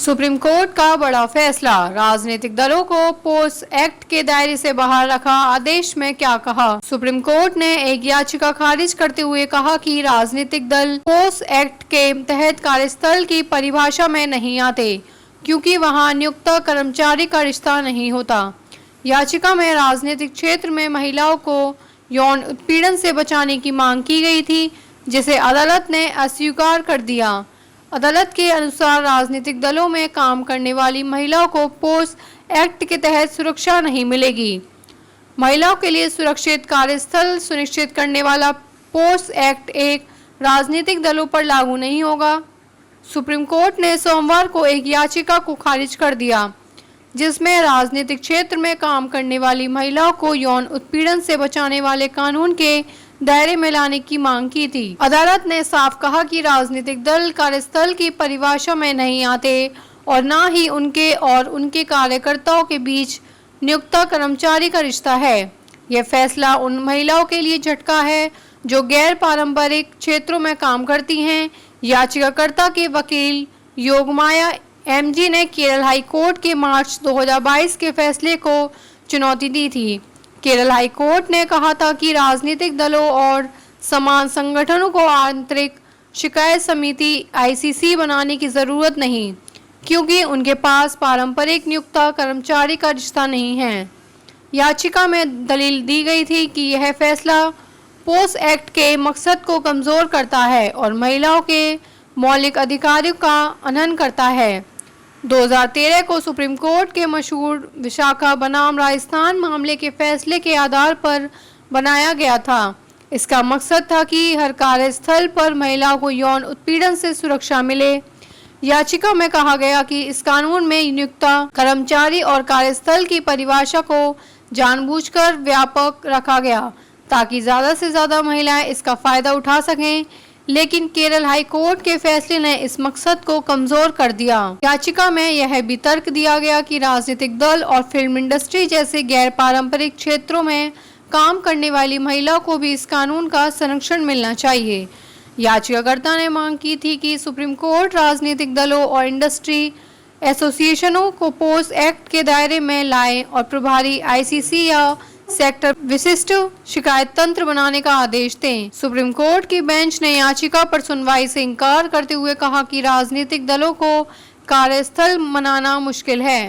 Supreme court का बड़ा फैसला, राजनीतिक दलों को पोस एक्ट के दायरे से बाहर रखा। आदेश में क्या कहा? सुप्रीम कोर्ट ने एक याचिका खारिज करते हुए कहा कि राजनीतिक दल पोस एक्ट के तहत कार्यस्थल की परिभाषा में नहीं आते, क्योंकि वहां नियुक्त कर्मचारी का रिश्ता नहीं होता। याचिका में राजनीतिक क्षेत्र में महिलाओं को यौन उत्पीड़न से बचाने की मांग की गई थी, जिसे अदालत ने अस्वीकार कर दिया। अदालत के अनुसार राजनीतिक दलों में काम करने वाली महिलाओं को पोस एक्ट के तहत सुरक्षा नहीं मिलेगी। महिलाओं के लिए सुरक्षित कार्यस्थल सुनिश्चित करने वाला पोस एक्ट एक राजनीतिक दलों पर लागू नहीं होगा। सुप्रीम कोर्ट ने सोमवार को एक याचिका को खारिज कर दिया, जिसमें राजनीतिक क्षेत्र में काम करने वाली महिलाओं को यौन उत्पीड़न से बचाने वाले कानून के दायरे में लाने की मांग की थी। अदालत ने साफ कहा कि राजनीतिक दल कार्यस्थल की परिभाषा में नहीं आते और न ही उनके और उनके कार्यकर्ताओं के बीच नियुक्त कर्मचारी का रिश्ता है। यह फैसला उन महिलाओं के लिए झटका है जो गैर पारंपरिक क्षेत्रों में काम करती हैं। याचिकाकर्ता के वकील योगमाया एमजी ने केरल हाई कोर्ट के मार्च 2022 के फैसले को चुनौती दी थी। केरल हाई कोर्ट ने कहा था कि राजनीतिक दलों और समान संगठनों को आंतरिक शिकायत समिति आईसीसी बनाने की जरूरत नहीं, क्योंकि उनके पास पारंपरिक नियुक्त कर्मचारी का रिश्ता नहीं है। याचिका में दलील दी गई थी कि यह फैसला पोस एक्ट के मकसद को कमजोर करता है और महिलाओं के मौलिक अधिकारों का हनन करता है। 2013 को सुप्रीम कोर्ट के मशहूर विशाखा बनाम राजस्थान मामले के फैसले के आधार पर बनाया गया था। इसका मकसद था कि हर कार्यस्थल पर महिलाओं को यौन उत्पीड़न से सुरक्षा मिले। याचिका में कहा गया कि इस कानून में नियुक्त कर्मचारी और कार्यस्थल की परिभाषा को जानबूझकर व्यापक रखा गया, ताकि ज़्यादा से ज़्यादा महिलाएं इसका फायदा उठा सकें। लेकिन केरल हाई कोर्ट के फैसले ने इस मकसद को कमजोर कर दिया। याचिका में यह भी तर्क दिया गया कि राजनीतिक दल और फिल्म इंडस्ट्री जैसे गैर पारंपरिक क्षेत्रों में काम करने वाली महिलाओं को भी इस कानून का संरक्षण मिलना चाहिए। याचिकाकर्ता ने मांग की थी कि सुप्रीम कोर्ट राजनीतिक दलों और इंडस्ट्री एसोसिएशनों को पोस एक्ट के दायरे में लाए और प्रभारी आईसीसी या सेक्टर विशिष्ट शिकायत तंत्र बनाने का आदेश दें। सुप्रीम कोर्ट की बेंच ने याचिका पर सुनवाई से इनकार करते हुए कहा कि राजनीतिक दलों को कार्यस्थल मनाना मुश्किल है।